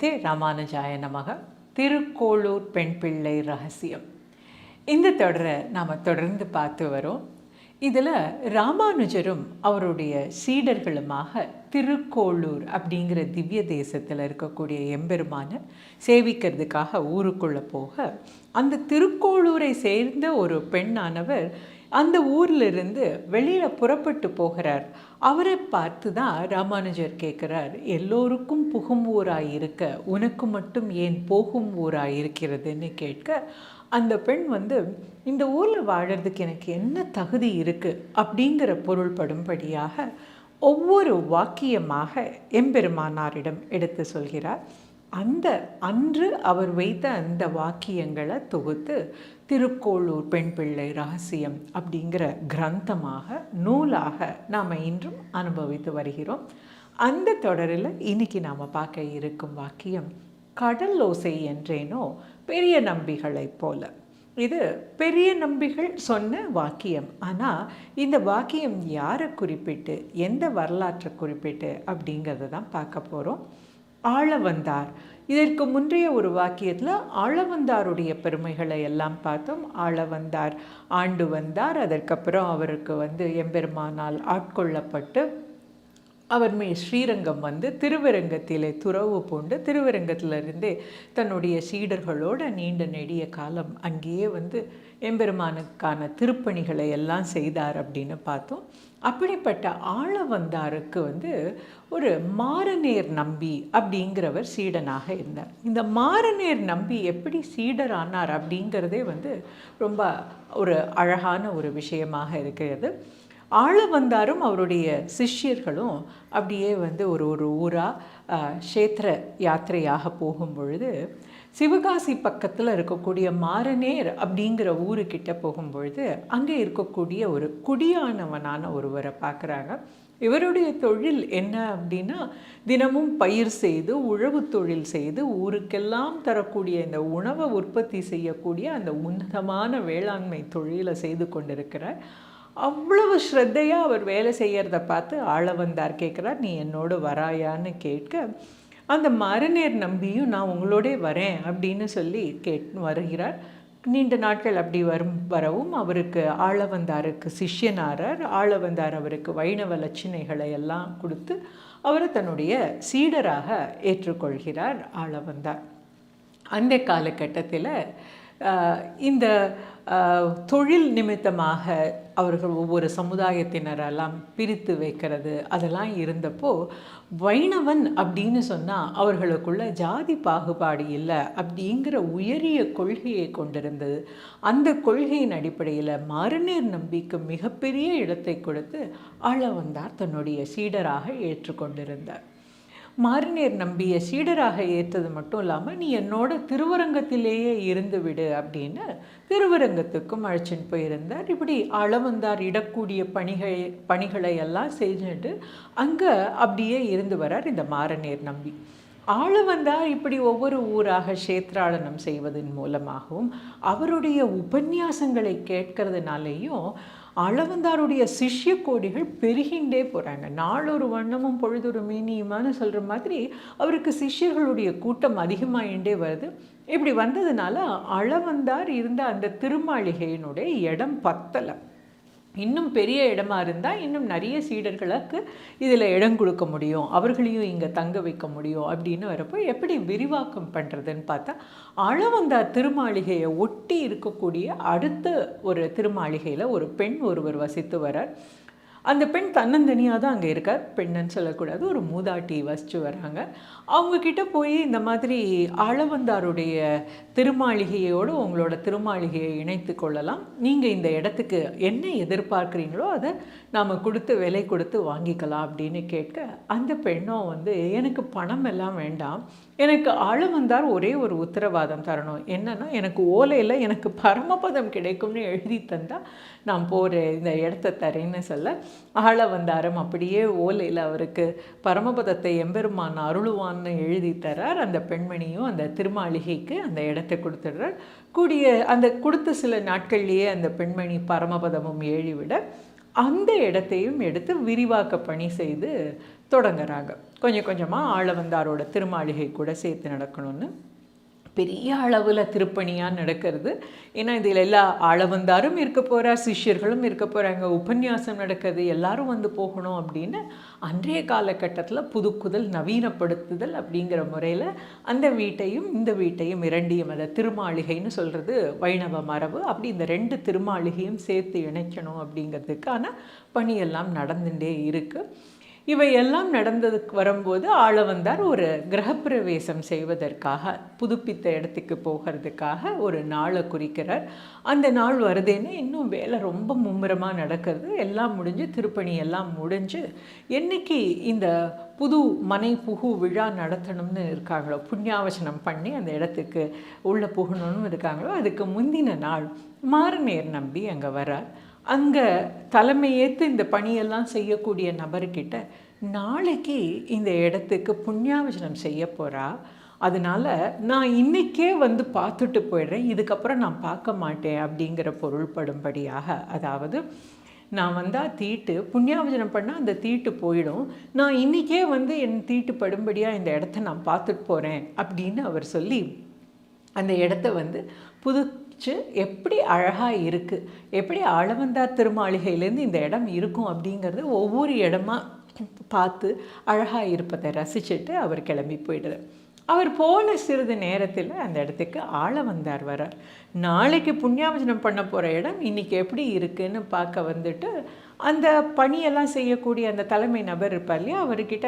ஸ்ரீமதே ராமானுஜாய நமக. திருக்கோளூர் பெண் பிள்ளை ரகசியம், இந்த தொடரை நாம் தொடர்ந்து பார்த்து வரோம். இதில் ராமானுஜரும் அவருடைய சீடர்களுமாக திருக்கோளூர் அப்படிங்கிற திவ்ய தேசத்தில் இருக்கக்கூடிய எம்பெருமானை சேவிக்கிறதுக்காக ஊருக்குள்ளே போக, அந்த திருக்கோளூரை சேர்ந்த ஒரு பெண்ணானவர் அந்த ஊரிலிருந்து வெளியில் புறப்பட்டு போகிறார். அவரை பார்த்து தான் ராமானுஜர் கேட்குறார், எல்லோருக்கும் புகும் ஊராக இருக்க உனக்கு மட்டும் ஏன் போகும் ஊராக இருக்கிறதுன்னு கேட்க, அந்த பெண் இந்த ஊரில் வாழறதுக்கு எனக்கு என்ன தகுதி இருக்குது அப்படிங்கிற பொருள்படும்படியாக ஒவ்வொரு வாக்கியமாக எம்பெருமானாரிடம் எடுத்து சொல்கிறார். அன்று அவர் வைத்த அந்த வாக்கியங்களை தொகுத்து திருக்கோளூர் பெண் பிள்ளை ரகசியம் அப்படிங்கிற கிரந்தமாக நூலாக நாம் இன்றும் அனுபவித்து வருகிறோம். அந்த தொடரில் இன்னைக்கு நாம் பார்க்க இருக்கும் வாக்கியம், கடல் ஓசை என்றேனோ பெரிய நம்பிகளைப் போல. இது பெரிய நம்பிகள் சொன்ன வாக்கியம். ஆனால் இந்த வாக்கியம் யாரை குறிப்பிட்டு, எந்த வரலாற்றை குறிப்பிட்டு அப்படிங்கிறத தான் பார்க்க போகிறோம். ஆளவந்தார், இதற்கு முந்தைய ஒரு வாக்கியத்தில் ஆளவந்தாருடைய பெருமைகளை எல்லாம் பார்த்தோம். ஆளவந்தார் ஆண்டு வந்தார், அதற்கப்புறம் அவருக்கு எம்பெருமானால் ஆட்கொள்ளப்பட்டு அவர் ஸ்ரீரங்கம் திருவரங்கத்திலே துறவு பூண்டு திருவரங்கத்திலிருந்தே தன்னுடைய சீடர்களோட நீண்ட நெடிய காலம் அங்கேயே எம்பெருமானுக்கான திருப்பணிகளை எல்லாம் செய்தார் அப்படின்னு பார்த்தோம். அப்படிப்பட்ட ஆளவந்தாருக்கு ஒரு மாரநேர் நம்பி அப்படிங்கிறவர் சீடனாக இருந்தார். இந்த மாரநேர் நம்பி எப்படி சீடர் ஆனார் அப்படிங்கிறதே ரொம்ப ஒரு அழகான ஒரு விஷயமாக இருக்கிறது. ஆளவந்தாரும் அவருடைய சிஷ்யர்களும் அப்படியே ஒரு ஊராக க்ஷேத்திர யாத்திரையாக போகும் பொழுது, சிவகாசி பக்கத்தில் இருக்கக்கூடிய மாரநேர் அப்படிங்கிற ஊருக்கிட்ட போகும்பொழுது அங்கே இருக்கக்கூடிய ஒரு குடியானவனான ஒருவரை பார்க்குறாங்க. இவருடைய தொழில் என்ன அப்படின்னா, தினமும் பயிர் செய்து உழவு தொழில் செய்து ஊருக்கெல்லாம் தரக்கூடிய இந்த உணவை உற்பத்தி செய்யக்கூடிய அந்த உன்னதமான வேளாண்மை தொழிலை செய்து கொண்டிருக்கிறார். அவ்வளவு ஸ்ரத்தையாக அவர் வேலை செய்கிறத பார்த்து ஆளவந்தார் கேட்குறார், நீ என்னோடு வராயான்னு கேட்க, அந்த மாரநேர் நம்பியும் நான் உங்களோட வரேன் அப்படின்னு சொல்லி வருகிறார். நீண்ட நாட்கள் அப்படி வரவும் அவருக்கு ஆளவந்தாருக்கு சிஷ்யனாரார். ஆளவந்தார் அவருக்கு வைணவ லட்சணைகளை எல்லாம் கொடுத்து அவரை தன்னுடைய சீடராக ஏற்றுக்கொள்கிறார் ஆளவந்தார். அந்த காலகட்டத்தில் இந்த தொழில் நிமித்தமாக அவர்கள் ஒவ்வொரு சமுதாயத்தினரெல்லாம் பிரித்து வைக்கிறது அதெல்லாம் இருந்தப்போ, வைணவன் அப்படின்னு சொன்னால் அவர்களுக்குள்ள ஜாதி பாகுபாடு இல்லை அப்படிங்கிற உயரிய கொள்கையை கொண்டிருந்தது. அந்த கொள்கையின் அடிப்படையில் மாரநேர் நம்பிக்கு மிகப்பெரிய இடத்தை கொடுத்து ஆளவந்தார் தன்னுடைய சீடராக ஏற்றுக்கொண்டிருந்தார். மாரநேர் நம்பிய சீடராக ஏற்றது மட்டும் இல்லாமல், நீ என்னோட திருவரங்கத்திலேயே இருந்து விடு அப்படின்னு திருவரங்கத்துக்கும் அழைச்சின்னு போயிருந்தார். இப்படி ஆளவந்தார் இடக்கூடிய பணிகளை எல்லாம் செஞ்சுட்டு அங்கே அப்படியே இருந்து வரார் இந்த மாரநேர் நம்பி. ஆளவந்தார் இப்படி ஒவ்வொரு ஊராக க்ஷேத்ராடனம் செய்வதன் மூலமாகவும் அவருடைய உபன்யாசங்களை கேட்கறதுனாலேயும் ஆளவந்தாருடைய சிஷ்ய கோடிகள் பெருகின்றே போகிறாங்க. நாளொரு வண்ணமும் பொழுதொரு மீனியுமான்னு சொல்கிற மாதிரி அவருக்கு சிஷ்யர்களுடைய கூட்டம் அதிகமாகின்றே வருது. இப்படி வந்ததுனால ஆளவந்தார் இருந்த அந்த திருமாளிகையினுடைய இடம் பத்தலை. இன்னும் பெரிய இடமா இருந்தால் இன்னும் நிறைய சீடர்களுக்கு இதில் இடம் கொடுக்க முடியும், அவர்களையும் இங்கே தங்க வைக்க முடியும் அப்படின்னு வரப்போ எப்படி விரிவாக்கம் பண்ணுறதுன்னு பார்த்தா, ஆளவந்தார் திருமாளிகையை ஒட்டி இருக்கக்கூடிய அடுத்த ஒரு திருமாளிகையில் ஒரு பெண் ஒருவர் வசித்து வரார். அந்த பெண் தன்னந்தனியாக தான் அங்கே இருக்கார். பெண்ணுன்னு சொல்லக்கூடாது, ஒரு மூதாட்டி வசித்து வராங்க. அவங்கக்கிட்ட போய் இந்த மாதிரி ஆளவந்தாருடைய திருமாளிகையோடு உங்களோட திருமாளிகையை இணைத்து கொள்ளலாம், நீங்கள் இந்த இடத்துக்கு என்ன எதிர்பார்க்குறீங்களோ அதை நாம் விலை கொடுத்து வாங்கிக்கலாம் அப்படின்னு கேட்க, அந்த பெண்ணும் எனக்கு பணம் எல்லாம் வேண்டாம், எனக்கு ஆளவந்தார் ஒரே ஒரு உத்தரவாதம் தரணும், என்னன்னா எனக்கு ஓலையில் எனக்கு பரமபதம் கிடைக்கும்னு எழுதி தந்தால் நான் போகிறேன், இந்த இடத்த தரேன்னு சொல்ல, ஆளவந்தாரம் அப்படியே ஓலையில் அவருக்கு பரமபதத்தை எம்பெருமான் அருளுவான்னு எழுதி தரார். அந்த பெண்மணியும் அந்த திருமாளிகைக்கு அந்த இடத்தை கொடுத்துடுறார். அந்த கொடுத்த சில நாட்கள்லேயே அந்த பெண்மணி பரமபதமும் ஏழிவிட அந்த இடத்தையும் எடுத்து விரிவாக்க பணி செய்து தொடங்குறாங்க. கொஞ்சம் கொஞ்சமாக ஆளவந்தாரோட திருமாளிகை கூட சேர்த்து நடக்கணும்னு பெரிய அளவில் திருப்பணியாக நடக்கிறது. ஏன்னா இதில் எல்லா ஆளவந்தாரும் இருக்க போகிறார், சிஷ்யர்களும் இருக்க போகிறாங்க, உபன்யாசம் நடக்கிறது, எல்லாரும் வந்து போகணும் அப்படின்னு அன்றைய காலகட்டத்தில் புதுக்குதல் நவீனப்படுத்துதல் அப்படிங்கிற முறையில் அந்த வீட்டையும் இந்த வீட்டையும் இரண்டையும், அதை திருமாளிகைன்னு சொல்கிறது வைணவ மரபு, அப்படி இந்த 2 திருமாளிகையும் சேர்த்து இணைக்கணும் அப்படிங்கிறதுக்கான பணியெல்லாம் நடந்துகிட்டே இருக்குது. இவையெல்லாம் நடந்ததுக்கு வரும்போது ஆளவந்தார் ஒரு கிரகப்பிரவேசம் செய்வதற்காக புதுப்பித்த இடத்துக்கு போகிறதுக்காக ஒரு நாளை குறிக்கிறார். அந்த நாள் வருதுன்னு இன்னும் வேலை ரொம்ப மும்முரமாக நடக்கிறது. எல்லாம் முடிஞ்சு திருப்பணி எல்லாம் முடிஞ்சு என்னைக்கு இந்த புது மனை புகு விழா நடத்தணும்னு இருக்காங்களோ, புண்ணியாவசனம் பண்ணி அந்த இடத்துக்கு உள்ளே புகணும்னு இருக்காங்களோ, அதுக்கு முந்தின நாள் மாரநேர் நம்பி அங்கே வரார். அங்கே தலைமையேற்று இந்த பணியெல்லாம் செய்யக்கூடிய நபர்கிட்ட நாளைக்கு இந்த இடத்துக்கு புண்ணியாவசனம் செய்ய போகிறா, அதனால் நான் இன்றைக்கே வந்து பார்த்துட்டு போயிடுறேன், இதுக்கப்புறம் நான் பார்க்க மாட்டேன் அப்படிங்கிற பொருள்படும்படியாக, அதாவது நான் வந்தால் தீட்டு புண்ணியாவசனம் பண்ணால் அந்த தீட்டு போயிடும், நான் இன்றைக்கே வந்து என் தீட்டு படும்படியாக இந்த இடத்த நான் பார்த்துட்டு போகிறேன் அப்படின்னு அவர் சொல்லி அந்த இடத்த வந்து எப்படி அழகாக இருக்குது, எப்படி ஆளவந்தார் திருமாளிகையிலேருந்து இந்த இடம் இருக்கும் அப்படிங்கிறது ஒவ்வொரு இடமா பார்த்து அழகாக இருப்பதை ரசிச்சுட்டு அவர் கிளம்பி போயிடுறார். அவர் போன சிறிது நேரத்தில் அந்த இடத்துக்கு ஆளவந்தார் வரார். நாளைக்கு புண்ணியாவசனம் பண்ண போகிற இடம் இன்றைக்கி எப்படி இருக்குதுன்னு பார்க்க வந்துட்டு அந்த பணியெல்லாம் செய்யக்கூடிய அந்த தலைமை நபர் இருப்பார் இல்லையா, அவர்கிட்ட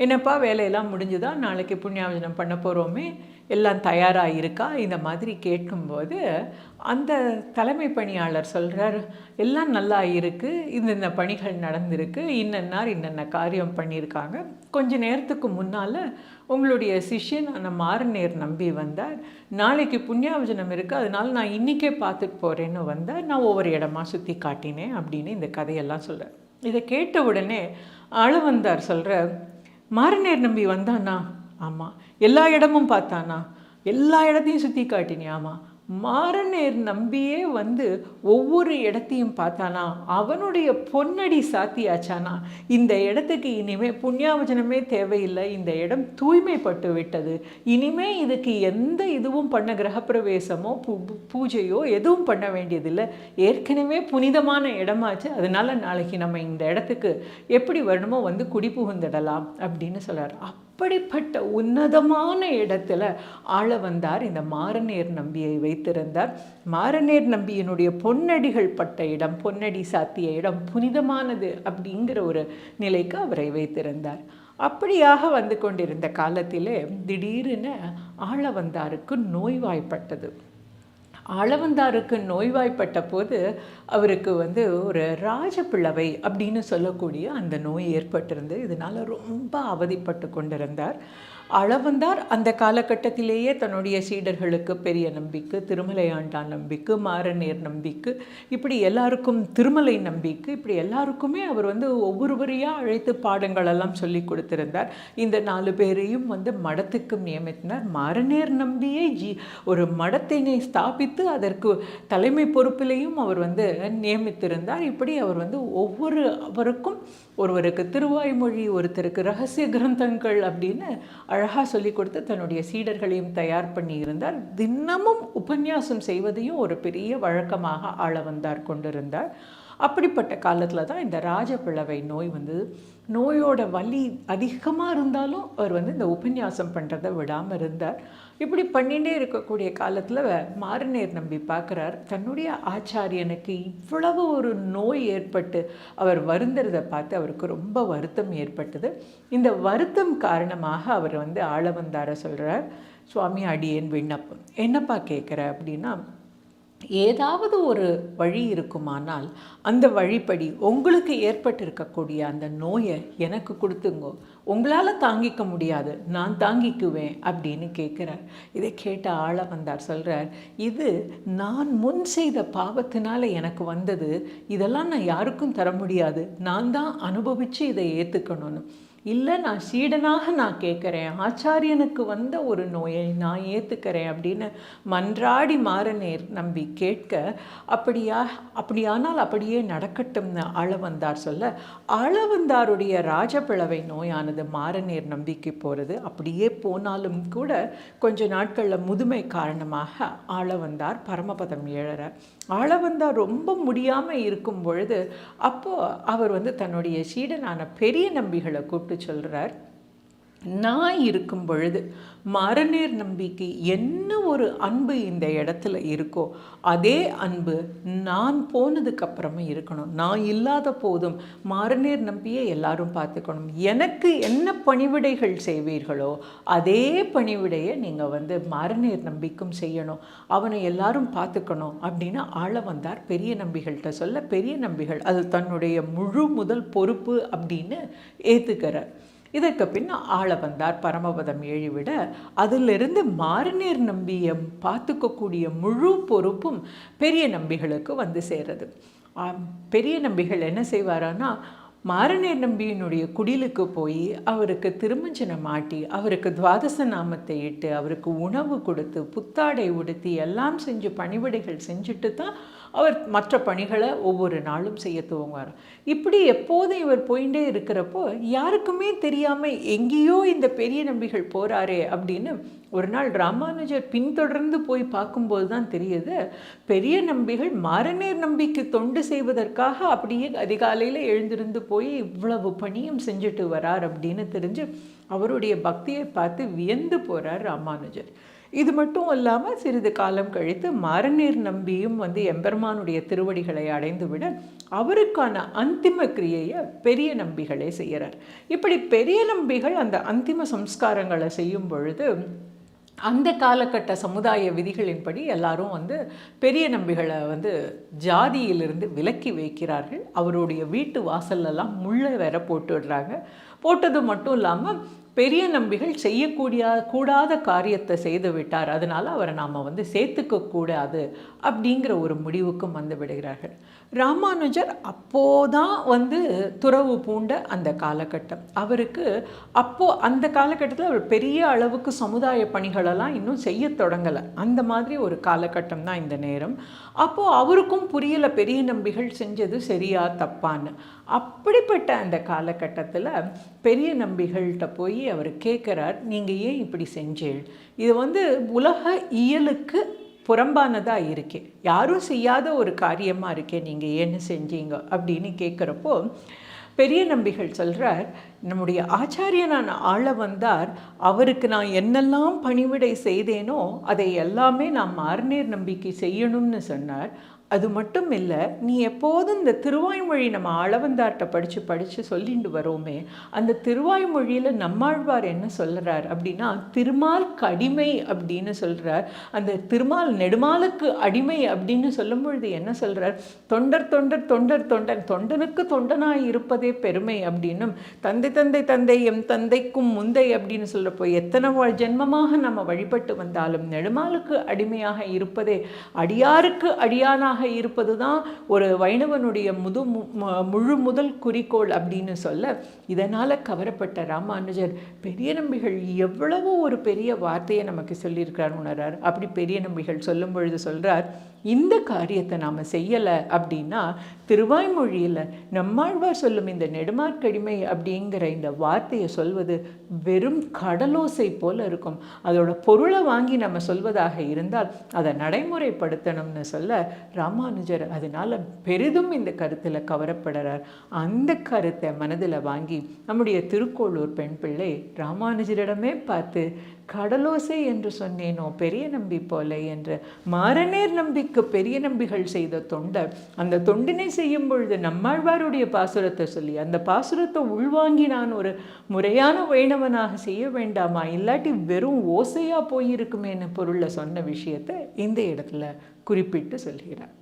என்னப்பா வேலையெல்லாம் முடிஞ்சுதா, நாளைக்கு புண்ணியாவசனம் பண்ண போகிறோமே, எல்லாம் தயாராக இருக்கா, இந்த மாதிரி கேட்கும்போது அந்த தலைமை பணியாளர் சொல்கிறார், எல்லாம் நல்லா இருக்குது, இந்த பணிகள் நடந்திருக்கு, இன்னென்ன காரியம் பண்ணியிருக்காங்க, கொஞ்ச நேரத்துக்கு முன்னால் உங்களுடைய சிஷ்யன் அந்த மாரநேர் நம்பி வந்தார், நாளைக்கு புண்ணியாவசனம் இருக்குது, அதனால் நான் இன்றைக்கே பார்த்துட்டு போகிறேன்னு வந்தார், நான் ஒவ்வொரு இடமா சுற்றி காட்டினேன் அப்படின்னு இந்த கதையெல்லாம் சொல்கிறார். இதை கேட்ட உடனே ஆளவந்தார் சொல்கிற, மாரநேர் நம்பி வந்தானா? ஆமாம். எல்லா இடமும் பார்த்தானா? எல்லா இடத்தையும் சுற்றி காட்டினியா? ஆமாம். மாரநேர் நம்பியே வந்து ஒவ்வொரு இடத்தையும் பார்த்தானா? அவனுடைய பொன்னடி சாத்தியாச்சானா? இந்த இடத்துக்கு இனிமேல் புண்ணியாவசனமே தேவையில்லை, இந்த இடம் தூய்மைப்பட்டு விட்டது, இனிமே இதுக்கு எந்த இதுவும் பண்ண கிரகப்பிரவேசமோ பூஜையோ எதுவும் பண்ண வேண்டியதில்லை, ஏற்கனவே புனிதமான இடமாச்சு, அதனால் நாளைக்கு நம்ம இந்த இடத்துக்கு எப்படி வரணுமோ வந்து குடி புகுந்துடலாம் அப்படின்னு சொல்கிறார். அப்படிப்பட்ட உன்னதமான இடத்துல ஆளவந்தார் இந்த மாரநேர் நம்பியை வைத்திருந்தார். மாரநேர் நம்பியினுடைய பொன்னடிகள் பட்ட இடம், பொன்னடி சாத்திய இடம் புனிதமானது அப்படிங்கிற ஒரு நிலைக்கு அவரை வைத்திருந்தார். அப்படியாக வந்து கொண்டிருந்த காலத்திலே திடீரென ஆளவந்தாருக்கு நோய்வாய்ப்பட்டது. ஆளவந்தாருக்கு நோய்வாய்ப்பட்ட போது அவருக்கு வந்து ஒரு ராஜப்பிளவை அப்படின்னு சொல்லக்கூடிய அந்த நோய் ஏற்பட்டிருந்து இதனால் ரொம்ப அவதிப்பட்டு கொண்டிருந்தார். ஆளவந்தார் அந்த காலகட்டத்திலேயே தன்னுடைய சீடர்களுக்கு பெரிய நம்பிக்கை, திருமலையாண்டான் நம்பிக்கை, மாரநேர் நம்பிக்கை, இப்படி எல்லாருக்கும் திருமலை நம்பிக்கை, இப்படி எல்லாருக்குமே அவர் வந்து ஒவ்வொருவரையாக அழைத்து பாடங்களெல்லாம் சொல்லி கொடுத்திருந்தார். இந்த 4 பேரையும் வந்து மடத்துக்கு நியமித்தினார். மாரநேர் நம்பியை ஒரு மடத்தினை ஸ்தாபித்து அதற்கு தலைமை பொறுப்பிலையும் அவர் வந்து நியமித்திருந்தார். இப்படி அவர் வந்து ஒவ்வொருவருக்கும், ஒருவருக்கு திருவாய்மொழி, ஒருத்தருக்கு ரகசிய கிரந்தங்கள் அப்படின்னு அழகாக சொல்லி கொடுத்து தன்னுடைய சீடர்களையும் தயார் பண்ணி இருந்தார். தினமும் உபன்யாசம் செய்வதையும் ஒரு பெரிய வழக்கமாக ஆளவந்தார் கொண்டிருந்தார். அப்படிப்பட்ட காலத்தில் தான் இந்த ராஜப்பிளவை நோய் வந்தது. நோயோட வலி அதிகமாக இருந்தாலும் அவர் வந்து இந்த உபன்யாசம் பண்ணுறதை விடாமல் இருந்தார். இப்படி பண்ணிகிட்டே இருக்கக்கூடிய காலத்தில் மாரநேர் நம்பி பார்க்குறார், தன்னுடைய ஆச்சாரியனுக்கு இவ்வளவு ஒரு நோய் ஏற்பட்டு அவர் வருந்துறதை பார்த்து அவருக்கு ரொம்ப வருத்தம் ஏற்பட்டது. இந்த வருத்தம் காரணமாக அவர் வந்து ஆளவந்தார சொல்கிறார், சுவாமி அடியேன் விண்ணப்பம் என்னப்பா கேட்குற அப்படின்னா, ஏதாவது ஒரு வழி இருக்குமானால் அந்த வழிப்படி உங்களுக்கு ஏற்பட்டிருக்கக்கூடிய அந்த நோயை எனக்கு கொடுத்துங்கோ, உங்களால் தாங்கிக்க முடியாது, நான் தாங்கிக்குவேன் அப்படின்னு கேட்குறார். இதை கேட்ட ஆளவந்தார் சொல்கிறார், இது நான் முன் செய்த பாவத்தினால எனக்கு வந்தது, இதெல்லாம் நான் யாருக்கும் தர முடியாது, நான் தான் அனுபவித்து இதை ஏற்றுக்கணும்னு. இல்லை நான் சீடனாக நான் கேட்குறேன், ஆச்சாரியனுக்கு வந்த ஒரு நோயை நான் ஏற்றுக்கிறேன் அப்படின்னு மன்றாடி மாறநேர் நம்பி கேட்க, அப்படியானால் அப்படியே நடக்கட்டும்னு ஆளவந்தார் சொல்ல, ஆளவந்தாருடைய ராஜபிளவை நோயானது மாறநேர் நம்பிக்கை போகிறது. அப்படியே போனாலும் கூட கொஞ்ச நாட்களில் முதுமை காரணமாக ஆளவந்தார் பரமபதம் ஏழறார். ஆளவந்தார் ரொம்ப முடியாமல் இருக்கும் பொழுது அப்போது அவர் தன்னுடைய சீடனான பெரிய நம்பிகளை கூப்பிட்டு சொல்கிறார், நான் இருக்கும் பொழுது மாறநேர் நம்பிக்கு என்ன ஒரு அன்பு இந்த இடத்துல இருக்கோ அதே அன்பு நான் போனதுக்கப்புறமா இருக்கணும். நான் இல்லாத போதும் மாறநேர் நம்பியை எல்லாரும் பார்த்துக்கணும். எனக்கு என்ன பணிவிடைகள் செய்வீர்களோ அதே பணிவிடையை நீங்கள் மாறநேர் நம்பிக்கும் செய்யணும், அவனை எல்லாரும் பார்த்துக்கணும் அப்படின்னு ஆளவந்தார் பெரிய நம்பிகள்கிட்ட சொல்ல, பெரிய நம்பிகள் அது தன்னுடைய முழு முதல் பொறுப்பு அப்படின்னு ஏற்றுக்கிறார். இதற்கு பின் ஆளவந்தார் பரமபதம் ஏழிவிட அதிலிருந்து மாறநேர் நம்பியை பார்த்துக்கக்கூடிய முழு பொறுப்பும் பெரிய நம்பிகளுக்கு சேருது. பெரிய நம்பிகள் என்ன செய்வாரான்னா, மாறநேர் நம்பியினுடைய குடிலுக்கு போய் அவருக்கு திருமஞ்சனம் மாட்டி, அவருக்கு துவாதச நாமத்தை இட்டு, அவருக்கு உணவு கொடுத்து, புத்தாடை உடுத்தி எல்லாம் செஞ்சு பணிவிடைகள் செஞ்சுட்டு தான் அவர் மற்ற பணிகளை ஒவ்வொரு நாளும் செய்ய துவங்குவார். இப்படி எப்போதும் இவர் போயிட்டே இருக்கிறப்போ யாருக்குமே தெரியாமல் எங்கேயோ இந்த பெரிய நம்பிகள் போகிறாரே அப்படின்னு ஒரு நாள் ராமானுஜர் பின்தொடர்ந்து போய் பார்க்கும்போது தான் தெரியுது, பெரிய நம்பிகள் மாறநேர் நம்பிக்கு தொண்டு செய்வதற்காக அப்படியே அதிகாலையில் எழுந்திருந்து போய் இவ்வளவு பணியும் செஞ்சுட்டு வரார் அப்படின்னு தெரிஞ்சு அவருடைய பக்தியை பார்த்து வியந்து போகிறார் ராமானுஜர். இது மட்டும் இல்லாமல் சிறிது காலம் கழித்து மாறநேர் நம்பியும் எம்பெருமானுடைய திருவடிகளை அடைந்து விட அவருக்கான அந்திம கிரியையை பெரிய நம்பிகளே செய்கிறார். இப்படி பெரிய நம்பிகள் அந்த அந்திம சம்ஸ்காரங்களை செய்யும் பொழுது அந்த காலகட்ட சமுதாய விதிகளின்படி எல்லாரும் பெரிய நம்பிகளை ஜாதியிலிருந்து விலக்கி வைக்கிறார்கள். அவருடைய வீட்டு வாசல்லலாம் முள்ளை வேற போட்டுடுறாங்க. போட்டது மட்டும் இல்லாமல் பெரிய நம்பிகள் கூடாத காரியத்தை செய்து விட்டார், அதனால் அவரை நாம் சேர்த்துக்க கூடாது அப்படிங்கிற ஒரு முடிவுக்கும் விடுகிறார்கள். ராமானுஜர் அப்போதான் துறவு பூண்ட அந்த காலகட்டம். அவருக்கு அந்த காலகட்டத்தில் அவர் பெரிய அளவுக்கு சமுதாய பணிகளெல்லாம் இன்னும் செய்ய தொடங்கலை. அந்த மாதிரி ஒரு காலகட்டம் தான் இந்த நேரம். அப்போது அவருக்கும் புரியலை பெரிய நம்பிகள் செஞ்சது சரியா தப்பான்னு. அப்படிப்பட்ட அந்த காலகட்டத்தில் பெரிய நம்பிகள்கிட்ட போய் அவர் கேட்குறார், நீங்கள் ஏன் இப்படி செஞ்சீள்? இது உலக இயலுக்கு புறம்பானதாக இருக்கே, யாரும் செய்யாத ஒரு காரியமாக இருக்கே, நீங்கள் ஏன்னு செஞ்சீங்க அப்படின்னு கேட்குறப்போ பெரிய நம்பிகள் சொல்கிறார், நம்முடைய ஆச்சாரியனான ஆளவந்தார் அவருக்கு நான் என்னெல்லாம் பணிவிடை செய்தேனோ அதை எல்லாமே நான் மாறநேர் நம்பிக்கை செய்யணும்னு சொன்னார். அது மட்டும் இல்லை, நீ எப்போதும் இந்த திருவாய்மொழி நம்ம ஆளவந்தார்கிட்ட படித்து சொல்லிட்டு வரோமே, அந்த திருவாய்மொழியில் நம்மாழ்வார் என்ன சொல்கிறார் அப்படின்னா, திருமாலுக்கு அடிமை அப்படின்னு சொல்கிறார். அந்த திருமால் நெடுமாலுக்கு அடிமை அப்படின்னு சொல்லும் பொழுது என்ன சொல்கிறார், தொண்டர் தொண்டர் தொண்டர் தொண்டன், தொண்டனுக்கு தொண்டனாய் இருப்பதே பெருமை அப்படின்னும், தந்தை தந்தை தந்தை எம் தந்தைக்கும் முந்தை அப்படின்னு சொல்கிறப்போ எத்தனை ஜென்மமாக நம்ம வழிபட்டு வந்தாலும் நெடுமாலுக்கு அடிமையாக இருப்பதே, அடியாருக்கு அடியானாக இருப்பது தான் ஒரு வைணவனுடைய முழு முதல் குறிக்கோள் அப்படின்னு சொல்ல, இதனால் கவரப்பட்ட ராமானுஜர் பெரிய நம்பிகள் எவ்வளவோ ஒரு பெரிய வார்த்தையை நமக்கு சொல்லியிருக்கிறார் உணரார். அப்படி பெரிய நம்பிகள் சொல்லும் பொழுது சொல்கிறார், இந்த காரியத்தை நாம் செய்யலை அப்படின்னா திருவாய்மொழியில் நம்மாழ்வார் சொல்லும் இந்த நெடுமாற்கடிமை அப்படிங்கிற இந்த வார்த்தையை சொல்வது வெறும் கடலோசை போல இருக்கும். அதோட பொருளை வாங்கி நம்ம சொல்வதாக இருந்தால் அதை நடைமுறைப்படுத்தணும்னு சொல்ல ராமானுஜர் அதனால் பெரிதும் இந்த கருத்தில் கவரப்படுறார். அந்த கருத்தை மனதில் வாங்கி நம்முடைய திருக்கோளூர் பெண் பிள்ளை ராமானுஜரிடமே பார்த்து, கடலோசை என்று சொன்னேனோ பெரிய நம்பி போல என்று மாறநேர் நம்பிக்கு பெரிய நம்பிகள் செய்த தொண்டை, அந்த தொண்டினை செய்யும் பொழுது நம்மாழ்வாருடைய பாசுரத்தை சொல்லி அந்த பாசுரத்தை உள்வாங்கி நான் ஒரு முறையான வைணவனாக செய்ய வேண்டாமா, இல்லாட்டி வெறும் ஓசையாக போயிருக்குமேன்னு பொருளை சொன்ன விஷயத்தை இந்த இடத்துல குறிப்பிட்டு சொல்கிறார்.